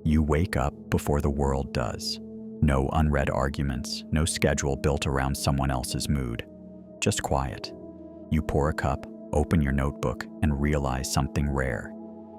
You wake up before the world does. No unread arguments, no schedule built around someone else's mood. Just quiet. You pour a cup, open your notebook, and realize something rare.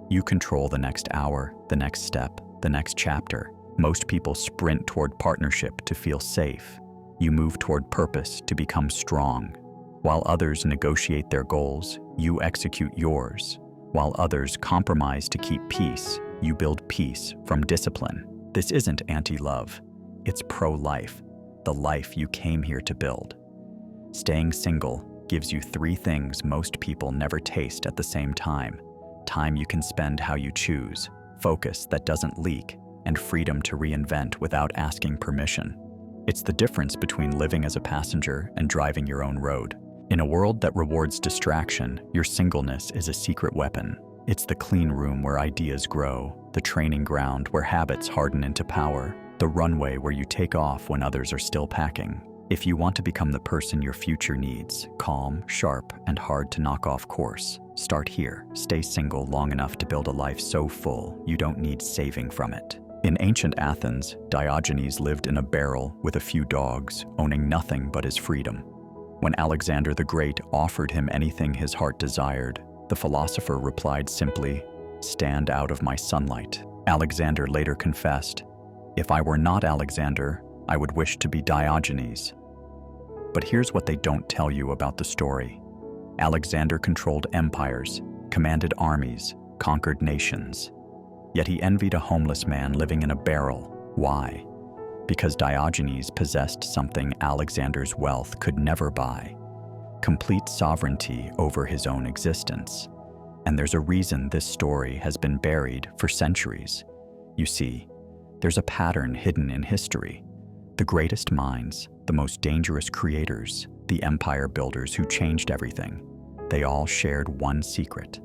You control the next hour, the next step, the next chapter. Most people sprint toward partnership to feel safe. You move toward purpose to become strong. While others negotiate their goals, you execute yours. While others compromise to keep peace, you build peace from discipline. This isn't anti-love. It's pro-life, the life you came here to build. Staying single gives you 3 things most people never taste at the same time. Time you can spend how you choose, focus that doesn't leak, and freedom to reinvent without asking permission. It's the difference between living as a passenger and driving your own road. In a world that rewards distraction, your singleness is a secret weapon. It's the clean room where ideas grow, the training ground where habits harden into power, the runway where you take off when others are still packing. If you want to become the person your future needs, calm, sharp, and hard to knock off course, start here. Stay single long enough to build a life so full you don't need saving from it. In ancient Athens, Diogenes lived in a barrel with a few dogs, owning nothing but his freedom. When Alexander the Great offered him anything his heart desired, the philosopher replied simply, "Stand out of my sunlight." Alexander later confessed, "If I were not Alexander, I would wish to be Diogenes." But here's what they don't tell you about the story. Alexander controlled empires, commanded armies, conquered nations. Yet he envied a homeless man living in a barrel. Why? Because Diogenes possessed something Alexander's wealth could never buy: complete sovereignty over his own existence. And there's a reason this story has been buried for centuries. You see, there's a pattern hidden in history. The greatest minds, the most dangerous creators, the empire builders who changed everything, they all shared one secret.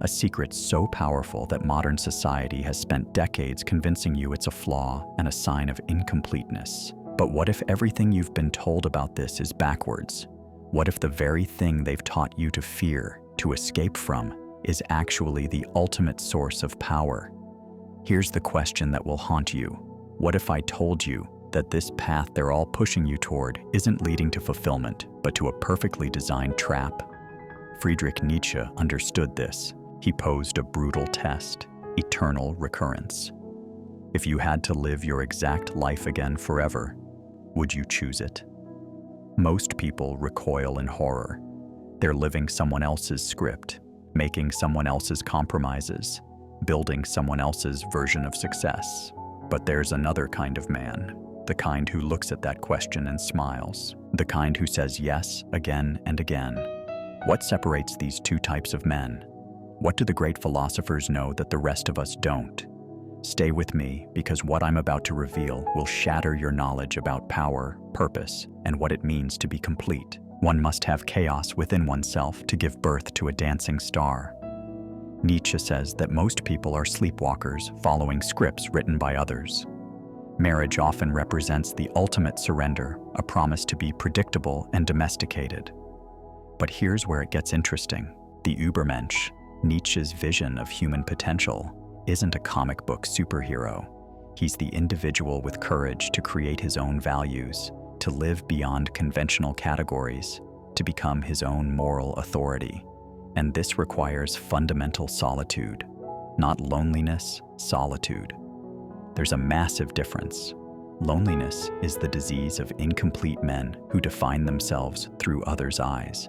A secret so powerful that modern society has spent decades convincing you it's a flaw and a sign of incompleteness. But what if everything you've been told about this is backwards? What if the very thing they've taught you to fear, to escape from, is actually the ultimate source of power? Here's the question that will haunt you. What if I told you that this path they're all pushing you toward isn't leading to fulfillment, but to a perfectly designed trap? Friedrich Nietzsche understood this. He posed a brutal test: eternal recurrence. If you had to live your exact life again forever, would you choose it? Most people recoil in horror. They're living someone else's script, making someone else's compromises, building someone else's version of success. But there's another kind of man, the kind who looks at that question and smiles, the kind who says yes again and again. What separates these 2 types of men? What do the great philosophers know that the rest of us don't? Stay with me, because what I'm about to reveal will shatter your knowledge about power, purpose, and what it means to be complete. One must have chaos within oneself to give birth to a dancing star. Nietzsche says that most people are sleepwalkers following scripts written by others. Marriage often represents the ultimate surrender, a promise to be predictable and domesticated. But here's where it gets interesting. The Übermensch, Nietzsche's vision of human potential, isn't a comic book superhero. He's the individual with courage to create his own values, to live beyond conventional categories, to become his own moral authority. And this requires fundamental solitude. Not loneliness, solitude. There's a massive difference. Loneliness is the disease of incomplete men who define themselves through others' eyes.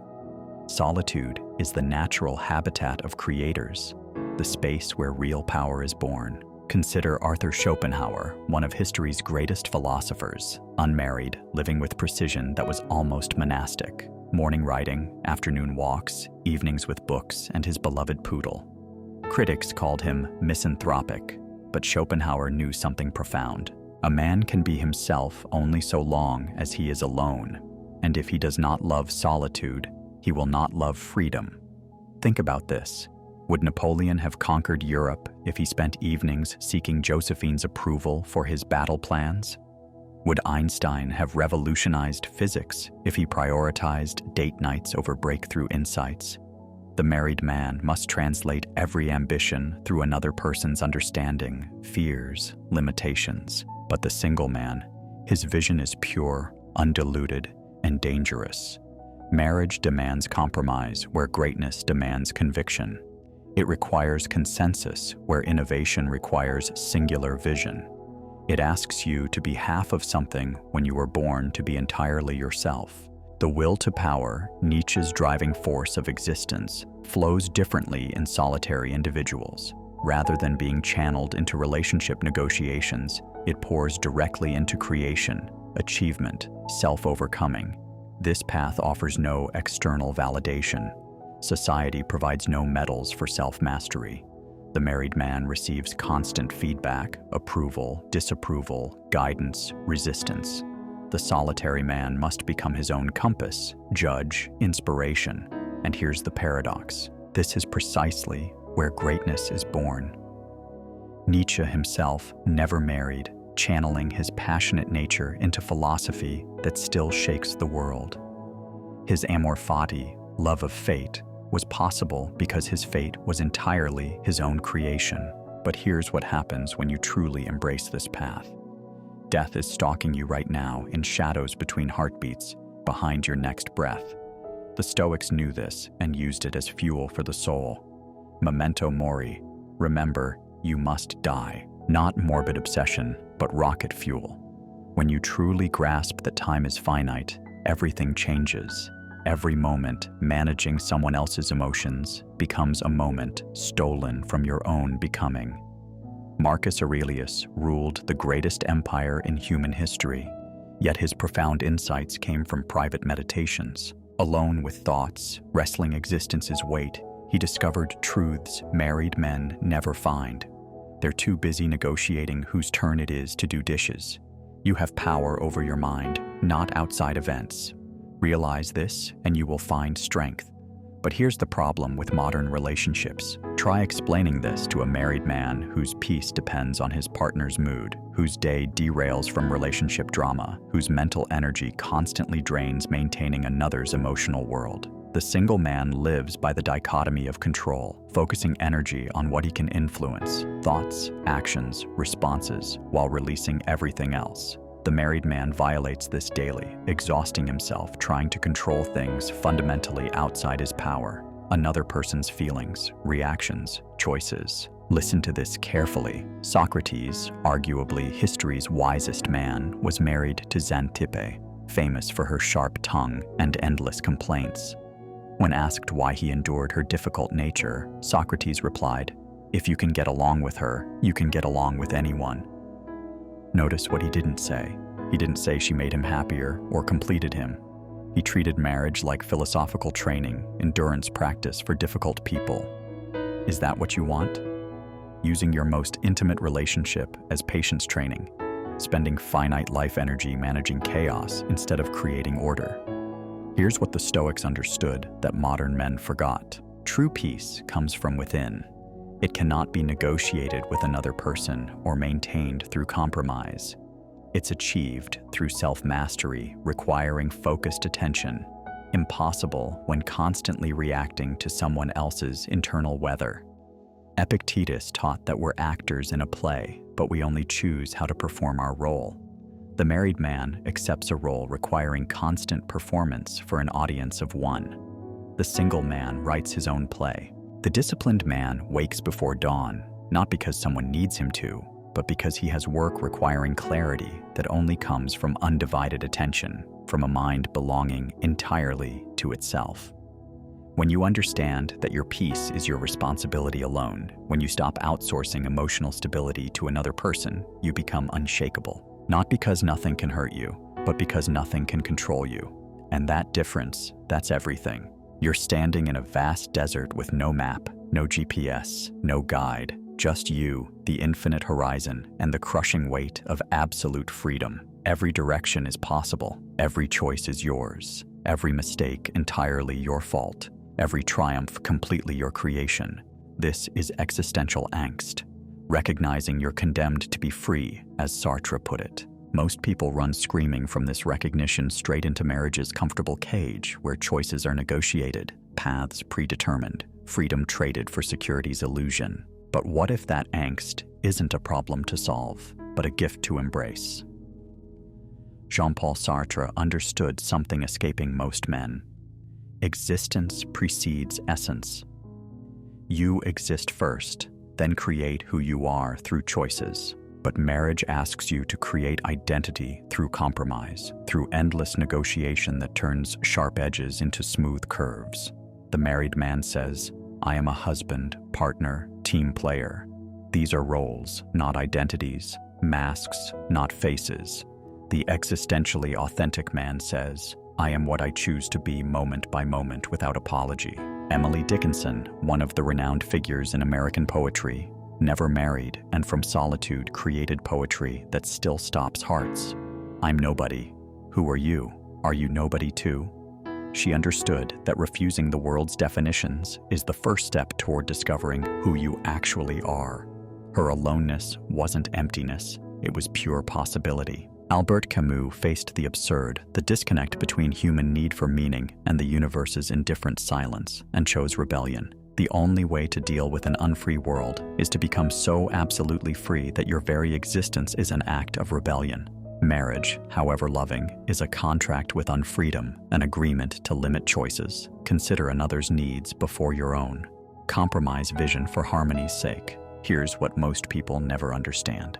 Solitude is the natural habitat of creators, the space where real power is born. Consider Arthur Schopenhauer, one of history's greatest philosophers, unmarried, living with precision that was almost monastic. Morning writing, afternoon walks, evenings with books, and his beloved poodle. Critics called him misanthropic, but Schopenhauer knew something profound. A man can be himself only so long as he is alone, and if he does not love solitude, he will not love freedom. Think about this. Would Napoleon have conquered Europe if he spent evenings seeking Josephine's approval for his battle plans? Would Einstein have revolutionized physics if he prioritized date nights over breakthrough insights? The married man must translate every ambition through another person's understanding, fears, limitations. But the single man, his vision is pure, undiluted, and dangerous. Marriage demands compromise where greatness demands conviction. It requires consensus where innovation requires singular vision. It asks you to be half of something when you were born to be entirely yourself. The will to power, Nietzsche's driving force of existence, flows differently in solitary individuals. Rather than being channeled into relationship negotiations, it pours directly into creation, achievement, self-overcoming. This path offers no external validation. Society provides no medals for self-mastery. The married man receives constant feedback, approval, disapproval, guidance, resistance. The solitary man must become his own compass, judge, inspiration. And here's the paradox. This is precisely where greatness is born. Nietzsche himself never married, channeling his passionate nature into philosophy that still shakes the world. His amor fati, love of fate, was possible because his fate was entirely his own creation. But here's what happens when you truly embrace this path. Death is stalking you right now in shadows between heartbeats, behind your next breath. The Stoics knew this and used it as fuel for the soul. Memento mori, remember, you must die. Not morbid obsession, but rocket fuel. When you truly grasp that time is finite, everything changes. Every moment managing someone else's emotions becomes a moment stolen from your own becoming. Marcus Aurelius ruled the greatest empire in human history, yet his profound insights came from private meditations. Alone with thoughts, wrestling existence's weight, he discovered truths married men never find. They're too busy negotiating whose turn it is to do dishes. You have power over your mind, not outside events. Realize this, and you will find strength. But here's the problem with modern relationships. Try explaining this to a married man whose peace depends on his partner's mood, whose day derails from relationship drama, whose mental energy constantly drains maintaining another's emotional world. The single man lives by the dichotomy of control, focusing energy on what he can influence, thoughts, actions, responses, while releasing everything else. The married man violates this daily, exhausting himself trying to control things fundamentally outside his power, another person's feelings, reactions, choices. Listen to this carefully. Socrates, arguably history's wisest man, was married to Xanthippe, famous for her sharp tongue and endless complaints. When asked why he endured her difficult nature, Socrates replied, "If you can get along with her, you can get along with anyone." Notice what he didn't say. He didn't say she made him happier or completed him. He treated marriage like philosophical training, endurance practice for difficult people. Is that what you want? Using your most intimate relationship as patience training, spending finite life energy managing chaos instead of creating order. Here's what the Stoics understood that modern men forgot. True peace comes from within. It cannot be negotiated with another person or maintained through compromise. It's achieved through self-mastery, requiring focused attention, impossible when constantly reacting to someone else's internal weather. Epictetus taught that we're actors in a play, but we only choose how to perform our role. The married man accepts a role requiring constant performance for an audience of one. The single man writes his own play. The disciplined man wakes before dawn, not because someone needs him to, but because he has work requiring clarity that only comes from undivided attention, from a mind belonging entirely to itself. When you understand that your peace is your responsibility alone, when you stop outsourcing emotional stability to another person, you become unshakable. Not because nothing can hurt you, but because nothing can control you. And that difference, that's everything. You're standing in a vast desert with no map, no GPS, no guide, just you, the infinite horizon, and the crushing weight of absolute freedom. Every direction is possible. Every choice is yours. Every mistake entirely your fault. Every triumph completely your creation. This is existential angst. Recognizing you're condemned to be free, as Sartre put it. Most people run screaming from this recognition straight into marriage's comfortable cage, where choices are negotiated, paths predetermined, freedom traded for security's illusion. But what if that angst isn't a problem to solve, but a gift to embrace? Jean-Paul Sartre understood something escaping most men. Existence precedes essence. You exist first, then create who you are through choices. But marriage asks you to create identity through compromise, through endless negotiation that turns sharp edges into smooth curves. The married man says, I am a husband, partner, team player. These are roles, not identities, masks, not faces. The existentially authentic man says, I am what I choose to be moment by moment without apology. Emily Dickinson, one of the renowned figures in American poetry, never married and from Solitude created poetry that still stops hearts. I'm nobody. Who are you? Are you nobody too? She understood that refusing the world's definitions is the first step toward discovering who you actually are. Her aloneness wasn't emptiness, it was pure possibility. Albert Camus faced the absurd, the disconnect between human need for meaning and the universe's indifferent silence, and chose rebellion. The only way to deal with an unfree world is to become so absolutely free that your very existence is an act of rebellion. Marriage, however loving, is a contract with unfreedom, an agreement to limit choices, consider another's needs before your own. Compromise vision for harmony's sake. Here's what most people never understand.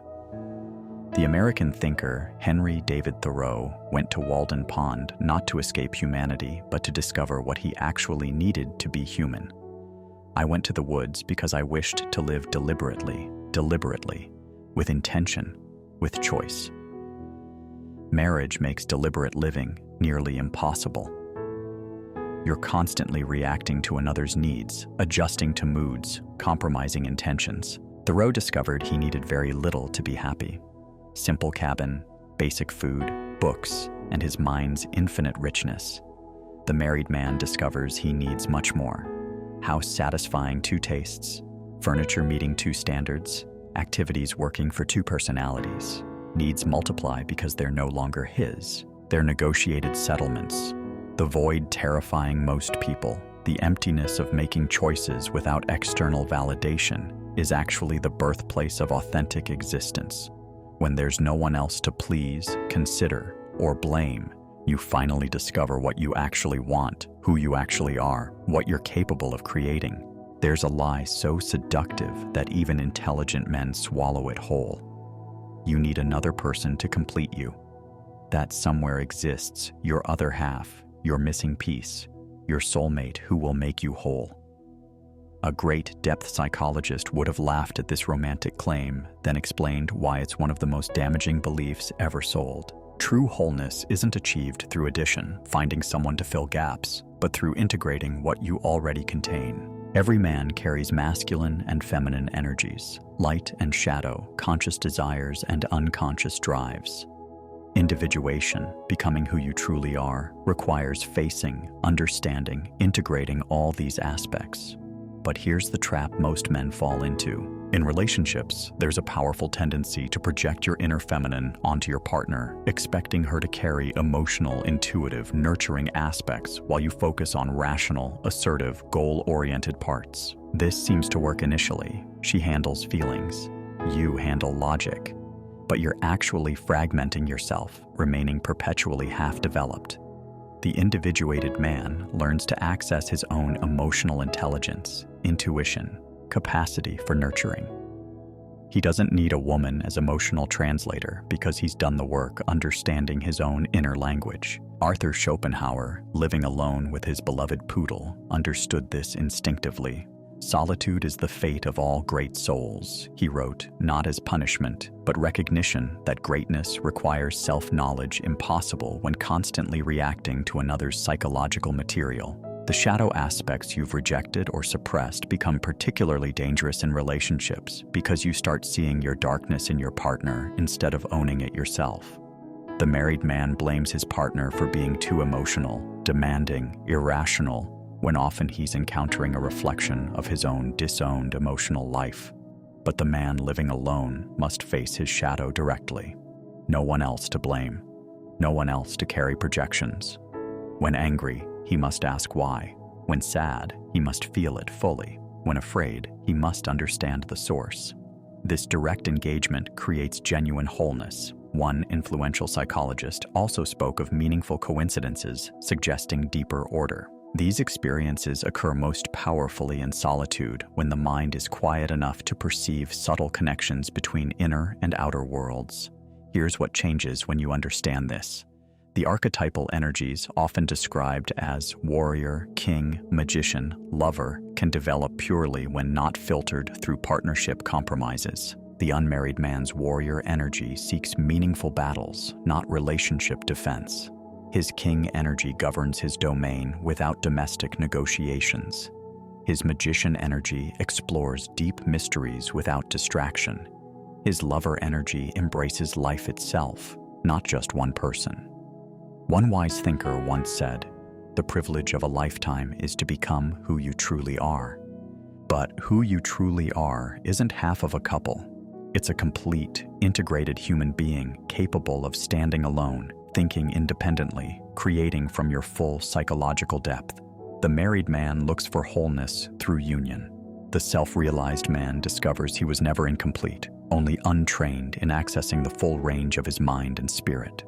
The American thinker Henry David Thoreau went to Walden Pond not to escape humanity, but to discover what he actually needed to be human. I went to the woods because I wished to live deliberately, with intention, with choice. Marriage makes deliberate living nearly impossible. You're constantly reacting to another's needs, adjusting to moods, compromising intentions. Thoreau discovered he needed very little to be happy. Simple cabin, basic food, books, and his mind's infinite richness. The married man discovers he needs much more. House satisfying two tastes, furniture meeting two standards, activities working for two personalities. Needs multiply because they're no longer his. They're negotiated settlements. The void terrifying most people, the emptiness of making choices without external validation, is actually the birthplace of authentic existence. When there's no one else to please, consider, or blame, you finally discover what you actually want, who you actually are, what you're capable of creating. There's a lie so seductive that even intelligent men swallow it whole. You need another person to complete you. That somewhere exists, your other half, your missing piece, your soulmate who will make you whole. A great depth psychologist would have laughed at this romantic claim, then explained why it's one of the most damaging beliefs ever sold. True wholeness isn't achieved through addition, finding someone to fill gaps, but through integrating what you already contain. Every man carries masculine and feminine energies, light and shadow, conscious desires and unconscious drives. Individuation, becoming who you truly are, requires facing, understanding, integrating all these aspects. But here's the trap most men fall into. In relationships, there's a powerful tendency to project your inner feminine onto your partner, expecting her to carry emotional, intuitive, nurturing aspects while you focus on rational, assertive, goal-oriented parts. This seems to work initially. She handles feelings. You handle logic. But you're actually fragmenting yourself, remaining perpetually half-developed. The individuated man learns to access his own emotional intelligence, intuition, capacity for nurturing. He doesn't need a woman as emotional translator because he's done the work understanding his own inner language. Arthur Schopenhauer, living alone with his beloved poodle, understood this instinctively. Solitude is the fate of all great souls, he wrote, not as punishment, but recognition that greatness requires self-knowledge impossible when constantly reacting to another's psychological material. The shadow aspects you've rejected or suppressed become particularly dangerous in relationships because you start seeing your darkness in your partner instead of owning it yourself. The married man blames his partner for being too emotional, demanding, irrational, when often he's encountering a reflection of his own disowned emotional life. But the man living alone must face his shadow directly. No one else to blame. No one else to carry projections. When angry, he must ask why. When sad, he must feel it fully. When afraid, he must understand the source. This direct engagement creates genuine wholeness. One influential psychologist also spoke of meaningful coincidences, suggesting deeper order. These experiences occur most powerfully in solitude, when the mind is quiet enough to perceive subtle connections between inner and outer worlds. Here's what changes when you understand this. The archetypal energies, often described as warrior, king, magician, lover, can develop purely when not filtered through partnership compromises. The unmarried man's warrior energy seeks meaningful battles, not relationship defense. His king energy governs his domain without domestic negotiations. His magician energy explores deep mysteries without distraction. His lover energy embraces life itself, not just one person. One wise thinker once said, "The privilege of a lifetime is to become who you truly are." But who you truly are isn't half of a couple. It's a complete, integrated human being capable of standing alone, thinking independently, creating from your full psychological depth. The married man looks for wholeness through union. The self-realized man discovers he was never incomplete, only untrained in accessing the full range of his mind and spirit.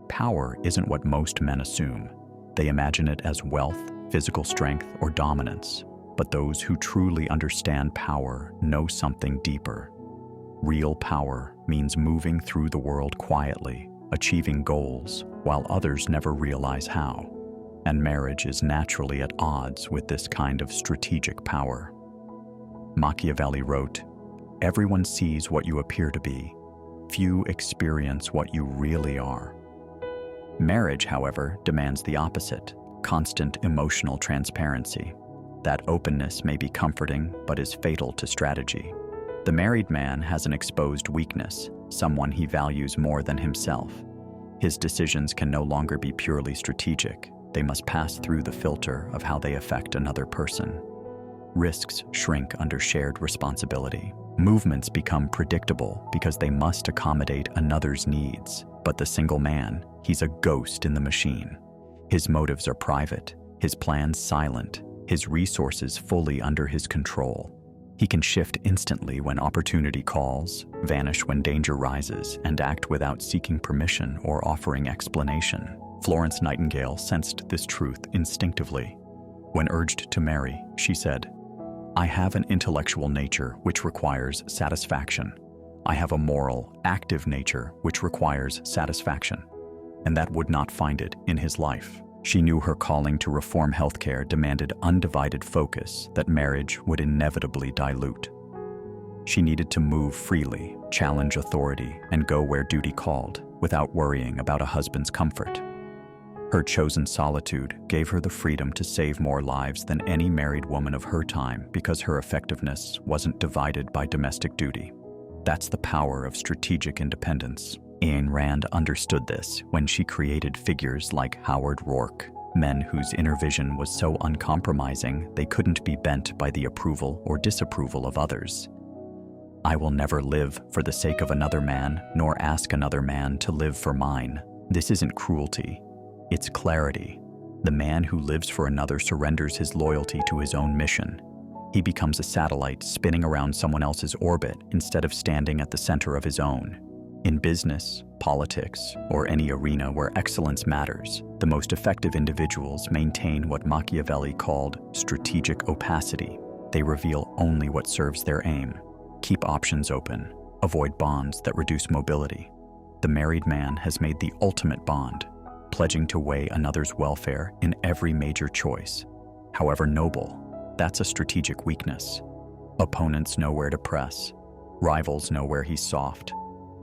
Power isn't what most men assume. They imagine it as wealth, physical strength, or dominance. But those who truly understand power know something deeper. Real power means moving through the world quietly, achieving goals, while others never realize how. And marriage is naturally at odds with this kind of strategic power. Machiavelli wrote, "Everyone sees what you appear to be. Few experience what you really are." Marriage, however, demands the opposite: constant emotional transparency. That openness may be comforting, but is fatal to strategy. The married man has an exposed weakness, someone he values more than himself. His decisions can no longer be purely strategic. They must pass through the filter of how they affect another person. Risks shrink under shared responsibility. Movements become predictable because they must accommodate another's needs. But the single man, he's a ghost in the machine. His motives are private, his plans silent, his resources fully under his control. He can shift instantly when opportunity calls, vanish when danger rises, and act without seeking permission or offering explanation. Florence Nightingale sensed this truth instinctively. When urged to marry, she said, "I have an intellectual nature which requires satisfaction. I have a moral, active nature which requires satisfaction," and that would not find it in his life. She knew her calling to reform healthcare demanded undivided focus that marriage would inevitably dilute. She needed to move freely, challenge authority, and go where duty called, without worrying about a husband's comfort. Her chosen solitude gave her the freedom to save more lives than any married woman of her time because her effectiveness wasn't divided by domestic duty. That's the power of strategic independence. Ayn Rand understood this when she created figures like Howard Rourke, men whose inner vision was so uncompromising they couldn't be bent by the approval or disapproval of others. "I will never live for the sake of another man, nor ask another man to live for mine." This isn't cruelty, it's clarity. The man who lives for another surrenders his loyalty to his own mission. He becomes a satellite spinning around someone else's orbit instead of standing at the center of his own. In business, politics, or any arena where excellence matters, the most effective individuals maintain what Machiavelli called strategic opacity. They reveal only what serves their aim. Keep options open. Avoid bonds that reduce mobility. The married man has made the ultimate bond, pledging to weigh another's welfare in every major choice. However noble, that's a strategic weakness. Opponents know where to press. Rivals know where he's soft.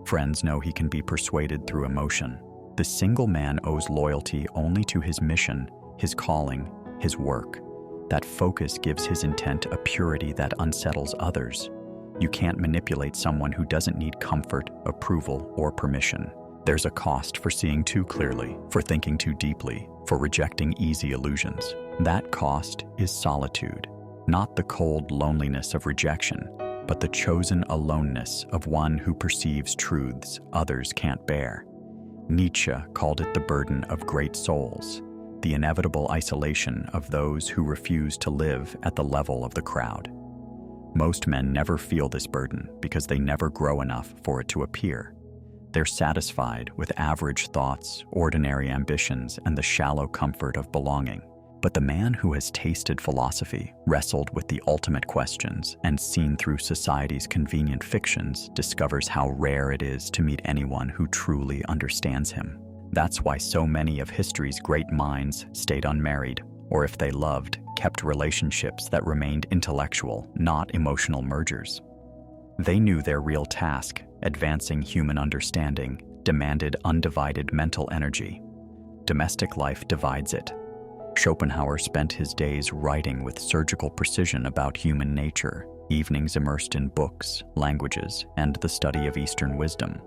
Friends know he can be persuaded through emotion. The single man owes loyalty only to his mission, his calling, his work. That focus gives his intent a purity that unsettles others. You can't manipulate someone who doesn't need comfort, approval, or permission. There's a cost for seeing too clearly, for thinking too deeply, for rejecting easy illusions. That cost is solitude, not the cold loneliness of rejection, but the chosen aloneness of one who perceives truths others can't bear. Nietzsche called it the burden of great souls. the inevitable isolation of those who refuse to live at the level of the crowd. Most men never feel this burden because they never grow enough for it to appear. They're satisfied with average thoughts, ordinary ambitions, and the shallow comfort of belonging. But the man who has tasted philosophy, wrestled with the ultimate questions, and seen through society's convenient fictions discovers how rare it is to meet anyone who truly understands him. That's why so many of history's great minds stayed unmarried, or if they loved, kept relationships that remained intellectual, not emotional mergers. They knew their real task, advancing human understanding, demanded undivided mental energy. Domestic life divides it. Schopenhauer spent his days writing with surgical precision about human nature, evenings immersed in books, languages, and the study of Eastern wisdom.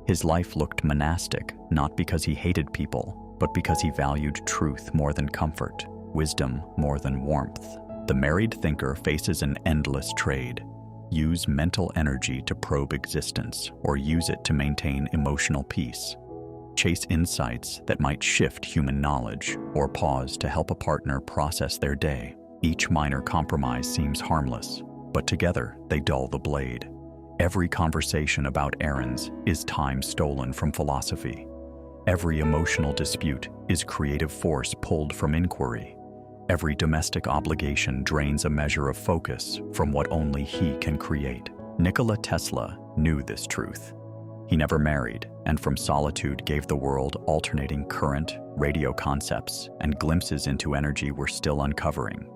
His life looked monastic, not because he hated people, but because he valued truth more than comfort, wisdom more than warmth. The married thinker faces an endless trade. Use mental energy to probe existence, or use it to maintain emotional peace. Chase insights that might shift human knowledge, or pause to help a partner process their day. Each minor compromise seems harmless, but together they dull the blade. Every conversation about errands is time stolen from philosophy. Every emotional dispute is creative force pulled from inquiry. Every domestic obligation drains a measure of focus from what only he can create. Nikola Tesla knew this truth. He never married, and from Solitude gave the world alternating current, radio concepts, and glimpses into energy we're still uncovering.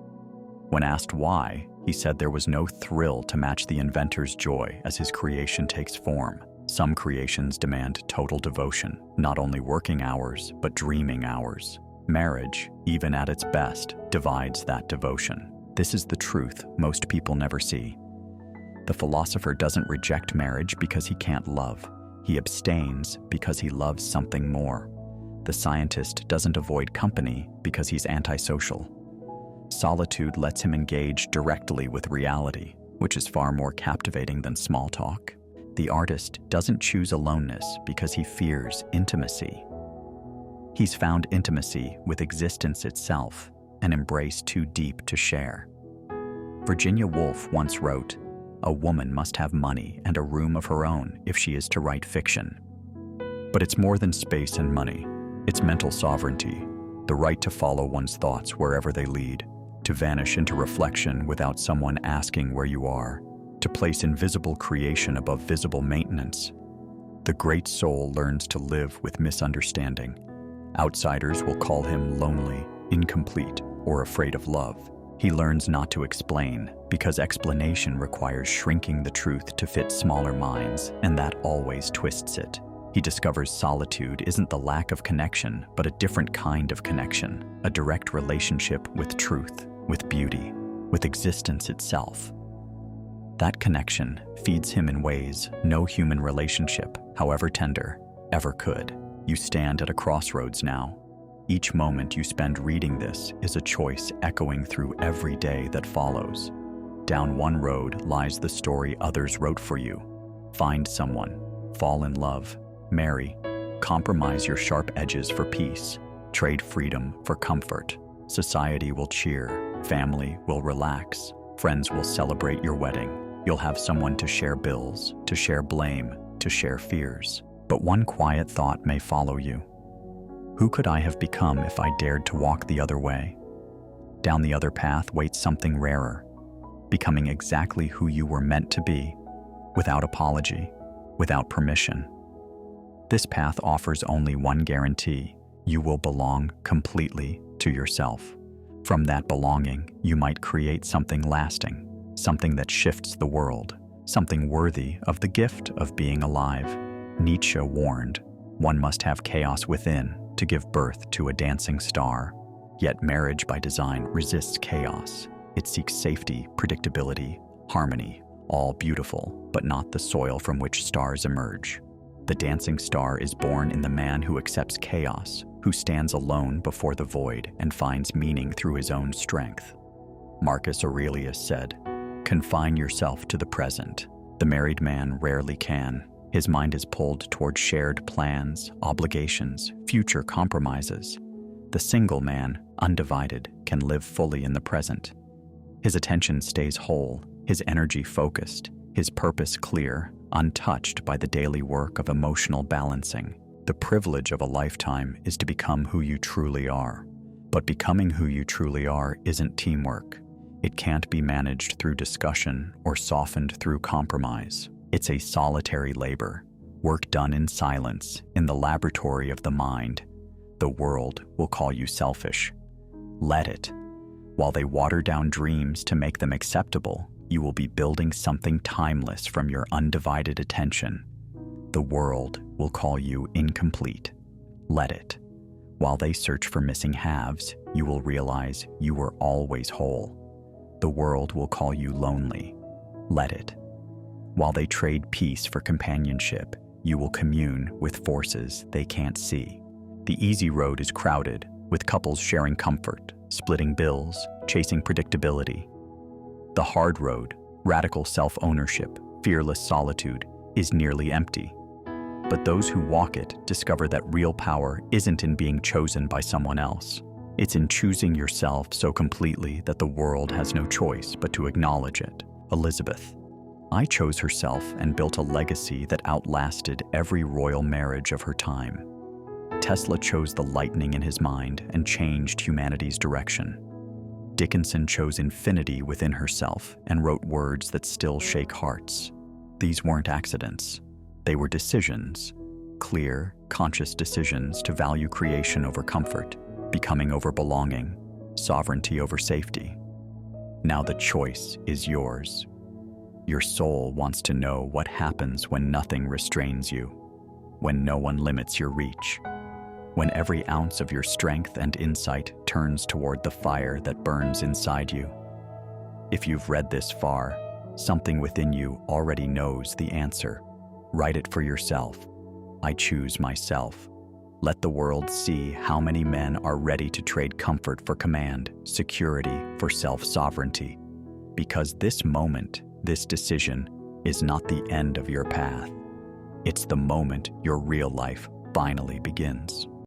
When asked why, he said there was no thrill to match the inventor's joy as his creation takes form. Some creations demand total devotion, not only working hours, but dreaming hours. Marriage, even at its best, divides that devotion. This is the truth most people never see. The philosopher doesn't reject marriage because he can't love. He abstains because he loves something more. The scientist doesn't avoid company because he's antisocial. Solitude lets him engage directly with reality, which is far more captivating than small talk. The artist doesn't choose aloneness because he fears intimacy. He's found intimacy with existence itself, an embrace too deep to share. Virginia Woolf once wrote, "A woman must have money and a room of her own if she is to write fiction." But it's more than space and money. It's mental sovereignty, the right to follow one's thoughts wherever they lead, to vanish into reflection without someone asking where you are, to place invisible creation above visible maintenance. The great soul learns to live with misunderstanding. Outsiders will call him lonely, incomplete, or afraid of love. He learns not to explain, because explanation requires shrinking the truth to fit smaller minds, and that always twists it. He discovers solitude isn't the lack of connection, but a different kind of connection, a direct relationship with truth, with beauty, with existence itself. That connection feeds him in ways no human relationship, however tender, ever could. You stand at a crossroads now. Each moment you spend reading this is a choice echoing through every day that follows. Down one road lies the story others wrote for you. Find someone, fall in love, marry, compromise your sharp edges for peace, trade freedom for comfort. Society will cheer, family will relax, friends will celebrate your wedding. You'll have someone to share bills, to share blame, to share fears. But one quiet thought may follow you. Who could I have become if I dared to walk the other way? Down the other path waits something rarer, becoming exactly who you were meant to be, without apology, without permission. This path offers only one guarantee: you will belong completely to yourself. From that belonging, you might create something lasting, something that shifts the world, something worthy of the gift of being alive. Nietzsche warned, one must have chaos within to give birth to a dancing star. Yet marriage by design resists chaos. It seeks safety, predictability, harmony, all beautiful, but not the soil from which stars emerge. The dancing star is born in the man who accepts chaos, who stands alone before the void and finds meaning through his own strength. Marcus Aurelius said, "Confine yourself to the present." The married man rarely can. His mind is pulled toward shared plans, obligations, future compromises. The single man, undivided, can live fully in the present. His attention stays whole, his energy focused, his purpose clear, untouched by the daily work of emotional balancing. The privilege of a lifetime is to become who you truly are. But becoming who you truly are isn't teamwork. It can't be managed through discussion or softened through compromise. It's a solitary labor, work done in silence, in the laboratory of the mind. The world will call you selfish. Let it. While they water down dreams to make them acceptable, you will be building something timeless from your undivided attention. The world will call you incomplete. Let it. While they search for missing halves, you will realize you were always whole. The world will call you lonely. Let it. While they trade peace for companionship, you will commune with forces they can't see. The easy road is crowded, with couples sharing comfort, splitting bills, chasing predictability. The hard road, radical self-ownership, fearless solitude, is nearly empty. But those who walk it discover that real power isn't in being chosen by someone else. It's in choosing yourself so completely that the world has no choice but to acknowledge it. Elizabeth. I chose herself and built a legacy that outlasted every royal marriage of her time. Tesla chose the lightning in his mind and changed humanity's direction. Dickinson chose infinity within herself and wrote words that still shake hearts. These weren't accidents. They were decisions, clear, conscious decisions to value creation over comfort, becoming over belonging, sovereignty over safety. Now the choice is yours. Your soul wants to know what happens when nothing restrains you, when no one limits your reach, when every ounce of your strength and insight turns toward the fire that burns inside you. If you've read this far, something within you already knows the answer. Write it for yourself. I choose myself. Let the world see how many men are ready to trade comfort for command, security for self-sovereignty. Because this moment, this decision, is not the end of your path. It's the moment your real life finally begins.